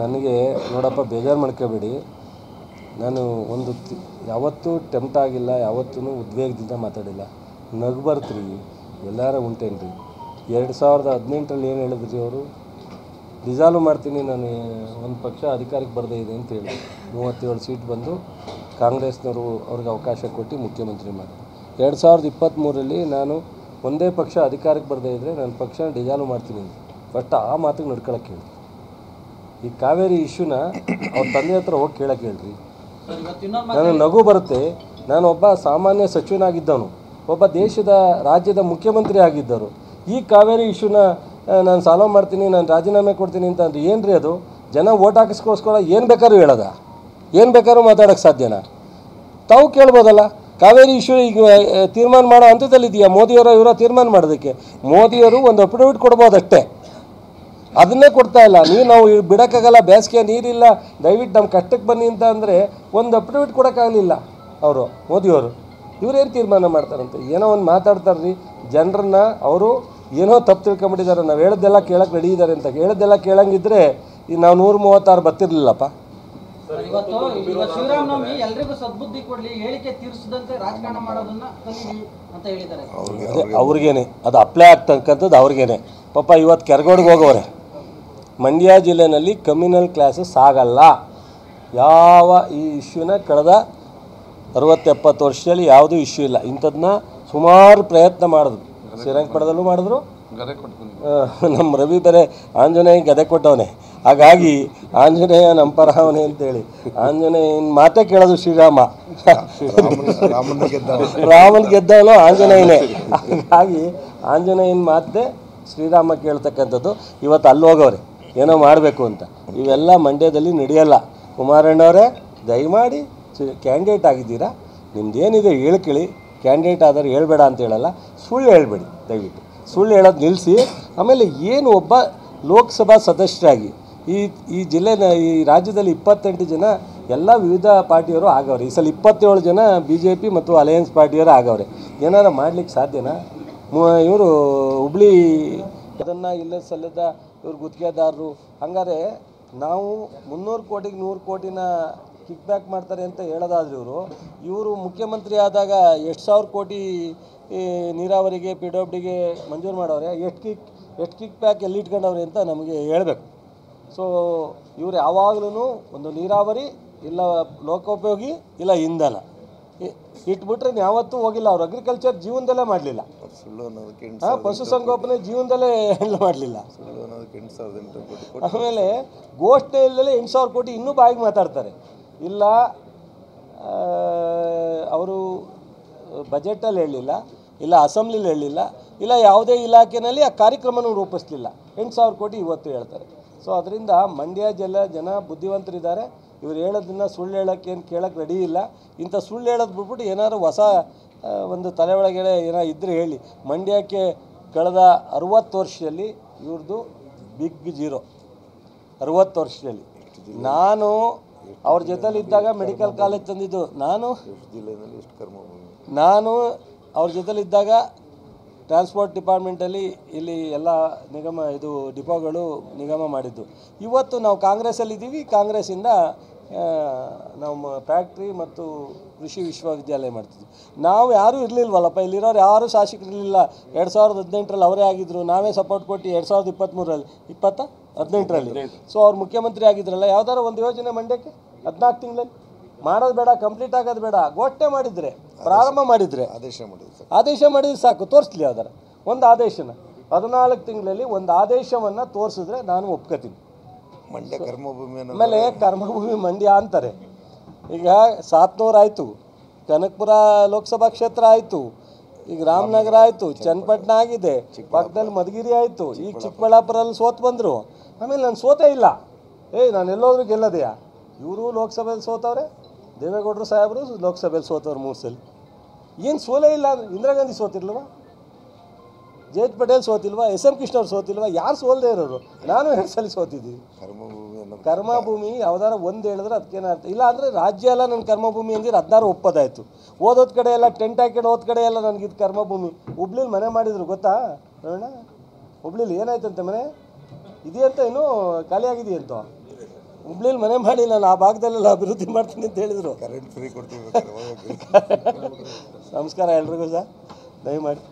ನನಗೆ ನೋಡಪ್ಪ, ಬೇಜಾರು ಮಾಡ್ಕೋಬೇಡಿ. ನಾನು ಯಾವತ್ತೂ ಟೆಂಪ್ಟ್ ಆಗಿಲ್ಲ, ಯಾವತ್ತೂ ಉದ್ವೇಗದಿಂದ ಮಾತಾಡಿಲ್ಲ. ನಗು ಬರ್ತ್ರಿ ಎಲ್ಲಾರ ಉಂಟೇನ್ರಿ. 2018ರಲ್ಲಿ ಏನು ಹೇಳಿದ್ರಿ ಅವರು? ಡಿಸಾಲ್ವ್ ಮಾಡ್ತೀನಿ, ನಾನು ಒಂದು ಪಕ್ಷ ಅಧಿಕಾರಕ್ಕೆ ಬರದೇ ಇದೆ ಅಂತ ಹೇಳಿ 37 ಸೀಟ್ ಬಂದು ಕಾಂಗ್ರೆಸ್ನವರು ಅವ್ರಿಗೆ ಅವಕಾಶ ಕೊಟ್ಟು ಮುಖ್ಯಮಂತ್ರಿ ಮಾಡಿ. 2023ರಲ್ಲಿ ನಾನು ಒಂದೇ ಪಕ್ಷ ಅಧಿಕಾರಕ್ಕೆ ಬರದೇ ಇದ್ದರೆ ನನ್ನ ಪಕ್ಷ ಡಿಸಾಲ್ವ್ ಮಾಡ್ತೀನಿ. ಬಟ್ ಆ ಮಾತಿಗೆ ನಡ್ಕೊಳಕ್ಕೆ ಹೇಳಿ. ಈ ಕಾವೇರಿ ಇಶ್ಯೂನ ಅವ್ರ ತಂದೆ ಹತ್ರ ಹೋಗಿ ಕೇಳಕ್ಕೆ ಹೇಳ್ರಿ. ನನಗೆ ನಗು ಬರುತ್ತೆ. ನಾನು ಒಬ್ಬ ಸಾಮಾನ್ಯ ಸಚಿವನಾಗಿದ್ದವನು, ಒಬ್ಬ ದೇಶದ ರಾಜ್ಯದ ಮುಖ್ಯಮಂತ್ರಿ ಆಗಿದ್ದರು. ಈ ಕಾವೇರಿ ಇಶ್ಯೂನ ನಾನು ಸಾಲ್ವ್ ಮಾಡ್ತೀನಿ, ನಾನು ರಾಜೀನಾಮೆ ಕೊಡ್ತೀನಿ ಅಂತ ಅಂದ್ರೆ ಏನು ರೀ ಅದು? ಜನ ಓಟ್ ಹಾಕಿಸ್ಕೋಸ್ಕರ ಏನು ಬೇಕಾದ್ರೂ ಹೇಳೋದ? ಏನು ಬೇಕಾದ್ರೂ ಮಾತಾಡೋಕ್ಕೆ ಸಾಧ್ಯನಾ? ತಾವು ಕೇಳ್ಬೋದಲ್ಲ. ಕಾವೇರಿ ಇಶ್ಯೂ ಈಗ ತೀರ್ಮಾನ ಮಾಡೋ ಹಂತದಲ್ಲಿದೆಯಾ ಮೋದಿಯವರ ಇವರ ತೀರ್ಮಾನ ಮಾಡೋದಕ್ಕೆ? ಮೋದಿಯವರು ಒಂದು ಅಫಿಡವಿಟ್ ಕೊಡ್ಬೋದಷ್ಟೇ, ಅದನ್ನೇ ಕೊಡ್ತಾ ಇಲ್ಲ. ನಾವು ಬಿಡೋಕ್ಕಾಗಲ್ಲ, ಬೇಸಿಗೆ ನೀರಿಲ್ಲ, ದಯವಿಟ್ಟು ನಮ್ಮ ಕಷ್ಟಕ್ಕೆ ಬನ್ನಿ ಅಂತ ಅಂದರೆ ಒಂದು ಅಫಿಡವಿಟ್ ಕೊಡೋಕ್ಕಾಗಲಿಲ್ಲ ಅವರು ಮೋದಿಯವರು. ಇವರೇನು ತೀರ್ಮಾನ ಮಾಡ್ತಾರಂತೆ? ಏನೋ ಒಂದು ಮಾತಾಡ್ತಾರ್ರಿ. ಜನರನ್ನ ಅವರು ಏನೋ ತಪ್ಪು ತಿಳ್ಕೊಂಬಿಟ್ಟಿದ್ದಾರೆ. ನಾವು ಹೇಳೋದೆಲ್ಲ ಕೇಳಕ್ಕೆ ರೆಡಿ ಇದ್ದಾರೆ ಅಂತ. ಹೇಳೋದೆಲ್ಲ ಕೇಳಂಗಿದ್ರೆ ಈಗ ನಾವು 136 ಬರ್ತಿರ್ಲಿಲ್ಲಪ್ಪ. ಶಿವರಾಮನವಮಿ ಎಲ್ರಿಗೂ ಸದ್ಬುದ್ಧಿ ಕೊಡ್ಲಿ, ಹೇಳಿಕೆ ತೀರಿಸದಂತೆ ರಾಜಕಾರಣ ಮಾಡೋದನ್ನ ಕಲೀಲಿ ಅಂತ ಹೇಳಿದ್ದಾರೆ. ಅವ್ರಿಗೇನೆ ಅದು ಅಪ್ಲೈ ಆಗ್ತಕ್ಕಂಥದ್ದು ಅವ್ರಿಗೇನೆ. ಪಾಪ ಇವತ್ತು ಕೆರಗೋಡಿಗೆ ಹೋಗೋರೆ. ಮಂಡ್ಯ ಜಿಲ್ಲೆಯಲ್ಲಿ ಕಮ್ಯುನಲ್ ಕ್ಲಾಸಸ್ ಆಗಲ್ಲ. ಯಾವ ಈ ಇಶ್ಯೂನ ಕಳೆದ 60-70 ವರ್ಷದಲ್ಲಿ ಯಾವುದೂ ಇಶ್ಯೂ ಇಲ್ಲ. ಇಂಥದನ್ನ ಸುಮಾರು ಪ್ರಯತ್ನ ಮಾಡಿದ್ರು. ಶ್ರೀರಂಗಪಟ್ಟಣದಲ್ಲೂ ಮಾಡಿದ್ರು. ನಮ್ಮ ರವಿ ಬೇರೆ ಆಂಜನೇಯ ಗದೆ ಕೊಟ್ಟವನೇ. ಹಾಗಾಗಿ ಆಂಜನೇಯ ನಮ್ಮ ಪರ ಅವನೇ ಅಂತೇಳಿ ಆಂಜನೇಯನ ಮಾತೇ ಕೇಳೋದು ಶ್ರೀರಾಮ. ರಾಮನ ಗೆದ್ದವನು ಆಂಜನೇಯನೇ. ಹಾಗಾಗಿ ಆಂಜನೇಯನ ಮಾತೇ ಶ್ರೀರಾಮ ಕೇಳ್ತಕ್ಕಂಥದ್ದು. ಇವತ್ತು ಅಲ್ಲಿ ಹೋಗೋರೆ ಏನೋ ಮಾಡಬೇಕು ಅಂತ. ಇವೆಲ್ಲ ಮಂಡ್ಯದಲ್ಲಿ ನಡೆಯಲ್ಲ. ಕುಮಾರಣ್ಣವರೇ, ದಯಮಾಡಿ ಕ್ಯಾಂಡಿಡೇಟ್ ಆಗಿದ್ದೀರಾ, ನಿಮ್ದೇನಿದೆ ಹೇಳ್ಕೊಳ್ಳಿ. ಕ್ಯಾಂಡಿಡೇಟ್ ಆದರೆ ಹೇಳ್ಬೇಡ ಅಂತ ಹೇಳಲ್ಲ, ಸುಳ್ಳು ಹೇಳ್ಬೇಡಿ ದಯವಿಟ್ಟು. ಸುಳ್ಳು ಹೇಳೋದು ನಿಲ್ಲಿಸಿ. ಆಮೇಲೆ ಏನು ಒಬ್ಬ ಲೋಕಸಭಾ ಸದಸ್ಯರಾಗಿ ಈ ಜಿಲ್ಲೆನ ಈ ರಾಜ್ಯದಲ್ಲಿ 28 ಜನ ಎಲ್ಲ ವಿವಿಧ ಪಾರ್ಟಿಯವರು ಆಗವ್ರೆ. ಈ ಸಲ 27 ಜನ BJP ಮತ್ತು ಅಲಯನ್ಸ್ ಪಾರ್ಟಿಯವರು ಆಗವ್ರೆ. ಏನಾರ ಮಾಡ್ಲಿಕ್ಕೆ ಸಾಧ್ಯನಾ? ಇವರು ಹುಬ್ಳಿ ಅದನ್ನು ಇಲ್ಲದ ಸಲ್ಲದ ಇವ್ರು ಗುತ್ತಿಗೆದಾರರು. ಹಂಗಾರೆ ನಾವು 300 ಕೋಟಿಗೆ 100 ಕೋಟಿನ ಕಿಕ್ ಬ್ಯಾಕ್ ಮಾಡ್ತಾರೆ ಅಂತ ಹೇಳೋದಾದ್ರೆ ಇವರು ಮುಖ್ಯಮಂತ್ರಿ ಆದಾಗ ಎಷ್ಟು ಸಾವಿರ ಕೋಟಿ ನೀರಾವರಿಗೆ PWDಗೆ ಮಂಜೂರು ಮಾಡವ್ರೆ. ಎಷ್ಟು ಕಿಕ್ ಬ್ಯಾಕ್ ಎಲ್ಲಿ ಇಟ್ಕೊಂಡವ್ರೆ ಅಂತ ನಮಗೆ ಹೇಳಬೇಕು. ಸೊ ಇವ್ರು ಯಾವಾಗಲೂ ಒಂದು ನೀರಾವರಿ ಇಲ್ಲ ಲೋಕೋಪಯೋಗಿ ಇಲ್ಲ ಇಂಧನ ಇಟ್ಬಿಟ್ರೆ ಯಾವತ್ತೂ ಹೋಗಿಲ್ಲ. ಅವ್ರು ಅಗ್ರಿಕಲ್ಚರ್ ಜೀವನದಲ್ಲೇ ಮಾಡಲಿಲ್ಲ. ಪಶುಸಂಗೋಪನೆ ಜೀವನದಲ್ಲೇ ಮಾಡಲಿಲ್ಲ. ಆಮೇಲೆ ಘೋಷಣೆಯಲ್ಲೇ 8,000 ಕೋಟಿ ಇನ್ನೂ ಬಾಯಿಗೆ ಮಾತಾಡ್ತಾರೆ. ಇಲ್ಲ ಅವರು ಬಜೆಟಲ್ಲಿ ಹೇಳಲಿಲ್ಲ, ಇಲ್ಲ ಅಸೆಂಬ್ಲಿಲಿ ಹೇಳಲಿಲ್ಲ, ಇಲ್ಲ ಯಾವುದೇ ಇಲಾಖೆಯಲ್ಲಿ ಆ ಕಾರ್ಯಕ್ರಮನೂ ರೂಪಿಸಲಿಲ್ಲ. 8,000 ಕೋಟಿ ಇವತ್ತು ಹೇಳ್ತಾರೆ. ಸೊ ಅದರಿಂದ ಮಂಡ್ಯ ಜನ ಬುದ್ಧಿವಂತರಿದ್ದಾರೆ. ಇವ್ರು ಹೇಳೋದನ್ನ ಸುಳ್ಳು ಹೇಳೋಕ್ಕೇನು ಕೇಳೋಕ್ಕೆ ರೆಡಿ ಇಲ್ಲ. ಇಂಥ ಸುಳ್ಳು ಹೇಳೋದು ಬಿಟ್ಬಿಟ್ಟು ಏನಾದ್ರು ಹೊಸ ಒಂದು ತಲೆ ಒಳಗಡೆ ಏನೋ ಇದ್ದರೆ ಹೇಳಿ. ಮಂಡ್ಯಕ್ಕೆ ಕಳೆದ 60 ವರ್ಷದಲ್ಲಿ ಇವ್ರದ್ದು ಬಿಗ್ ಜೀರೋ. 60 ವರ್ಷದಲ್ಲಿ ನಾನು ಅವ್ರ ಜೊತೆಲಿದ್ದಾಗ ಮೆಡಿಕಲ್ ಕಾಲೇಜ್ ತಂದಿದ್ದು ನಾನು ಅವ್ರ ಜೊತೆಲಿದ್ದಾಗ ಟ್ರಾನ್ಸ್ಪೋರ್ಟ್ ಡಿಪಾರ್ಟ್ಮೆಂಟಲ್ಲಿ ಇಲ್ಲಿ ಎಲ್ಲ ಡಿಪೋಗಳು ನಿಗಮ ಮಾಡಿದ್ದು. ಇವತ್ತು ನಾವು ಕಾಂಗ್ರೆಸ್ಸಲ್ಲಿದ್ದೀವಿ. ಕಾಂಗ್ರೆಸ್ಸಿಂದ ನಾವು ಫ್ಯಾಕ್ಟ್ರಿ ಮತ್ತು ಕೃಷಿ ವಿಶ್ವವಿದ್ಯಾಲಯ ಮಾಡ್ತಿದ್ವಿ. ನಾವು ಯಾರೂ ಇರಲಿಲ್ವಲ್ಲಪ್ಪ, ಇಲ್ಲಿರೋರು ಯಾರೂ ಶಾಸಕರಿರಲಿಲ್ಲ. 2018ರಲ್ಲಿ ಅವರೇ ಆಗಿದ್ದರು. ನಾವೇ ಸಪೋರ್ಟ್ ಕೊಟ್ಟು 2018ರಲ್ಲಿ ಸೊ ಅವ್ರು ಮುಖ್ಯಮಂತ್ರಿ ಆಗಿದ್ರಲ್ಲ. ಯಾವ್ದಾರು ಒಂದು ಯೋಜನೆ ಮಂಡ್ಯಕ್ಕೆ 14 ತಿಂಗಳಲ್ಲಿ ಮಾಡೋದು ಬೇಡ, ಕಂಪ್ಲೀಟ್ ಆಗೋದು ಬೇಡ, ಘೋಷಣೆ ಮಾಡಿದರೆ ಪ್ರಾರಂಭ ಮಾಡಿದರೆ ಆದೇಶ ಮಾಡಿದ್ರೆ ಸಾಕು. ತೋರಿಸ್ಲಿ ಯಾವ್ದಾರ ಒಂದು ಆದೇಶನ. 14 ತಿಂಗಳಲ್ಲಿ ಒಂದು ಆದೇಶವನ್ನು ತೋರಿಸಿದ್ರೆ ನಾನು ಒಪ್ಕೋತೀನಿ. ಮಂಡ್ಯ ಕರ್ಮಭೂಮಿ ಆಮೇಲೆ ಕರ್ಮಭೂಮಿ ಮಂಡ್ಯ ಅಂತಾರೆ. ಈಗ ಸಾತ್ನೂರು ಆಯಿತು, ಕನಕಪುರ ಲೋಕಸಭಾ ಕ್ಷೇತ್ರ ಆಯಿತು, ಈಗ ರಾಮನಗರ ಆಯಿತು, ಚನ್ನಪಟ್ಟಣ ಆಗಿದೆ, ಪಕ್ಕದಲ್ಲಿ ಮಧುಗಿರಿ ಆಯಿತು, ಈಗ ಚಿಕ್ಕಬಳ್ಳಾಪುರಲ್ಲಿ ಸೋತು ಬಂದರು. ಆಮೇಲೆ ನಾನು ಸೋತೇ ಇಲ್ಲ. ನಾನು ಎಲ್ಲೋದ್ರೂ ಗೆಲ್ಲದೆಯಾ? ಇವರು ಲೋಕಸಭೆಯಲ್ಲಿ ಸೋತವ್ರೆ, ದೇವೇಗೌಡರು ಸಾಹೇಬರು ಲೋಕಸಭೆಯಲ್ಲಿ ಸೋತವ್ರು 3 ಸಲ. ಏನು ಸೋಲೇ ಇಲ್ಲ? ಇಂದಿರಾ ಗಾಂಧಿ ಸೋತಿರ್ಲ್ವ? JH ಪಟೇಲ್ ಸೋತಿಲ್ವಾ? SM ಕೃಷ್ಣ ಅವ್ರು ಸೋತಿಲ್ವಾ? ಯಾರು ಸೋಲ್ದೇ ಇರೋರು? ನಾನು 2 ಸಲ ಸೋತಿದ್ದೀವಿ. ಕರ್ಮಭೂಮಿ ಯಾವ್ದಾರ ಒಂದು ಹೇಳಿದ್ರೆ ಅದಕ್ಕೇನು ಅರ್ಥ ಇಲ್ಲ. ಅಂದರೆ ರಾಜ್ಯ ಎಲ್ಲ ನನ್ನ ಕರ್ಮಭೂಮಿ ಅಂದಿದ್ರೆ 16 ಒಪ್ಪೋದಾಯಿತು. ಓದೋದ್ ಕಡೆ ಎಲ್ಲ ಟೆಂಟ್ ಹಾಕಿಡ್ ಹೋದ ಕಡೆ ಎಲ್ಲ ನನಗಿದು ಕರ್ಮಭೂಮಿ. ಹುಬ್ಳಿಲಿ ಮನೆ ಮಾಡಿದ್ರು ಗೊತ್ತಾ? ನೋಡೋಣ, ಹುಬ್ಳಿಲಿ ಏನಾಯ್ತಂತೆ ಮನೆ ಇದೆಯಂತ ಇನ್ನೂ ಖಾಲಿ ಆಗಿದೆಯಂತ. ಹುಬ್ಳಿಲಿ ಮನೆ ಮಾಡಿ ನಾನು ಆ ಭಾಗದಲ್ಲೆಲ್ಲ ಅಭಿವೃದ್ಧಿ ಮಾಡ್ತೀನಿ ಅಂತ ಹೇಳಿದರು. ಕರೆಂಟ್ ಫ್ರೀ ಕೊಡ್ತೀವಿ. ನಮಸ್ಕಾರ ಎಲ್ರಿಗೂ ಸರ್, ದಯಮಾಡಿ.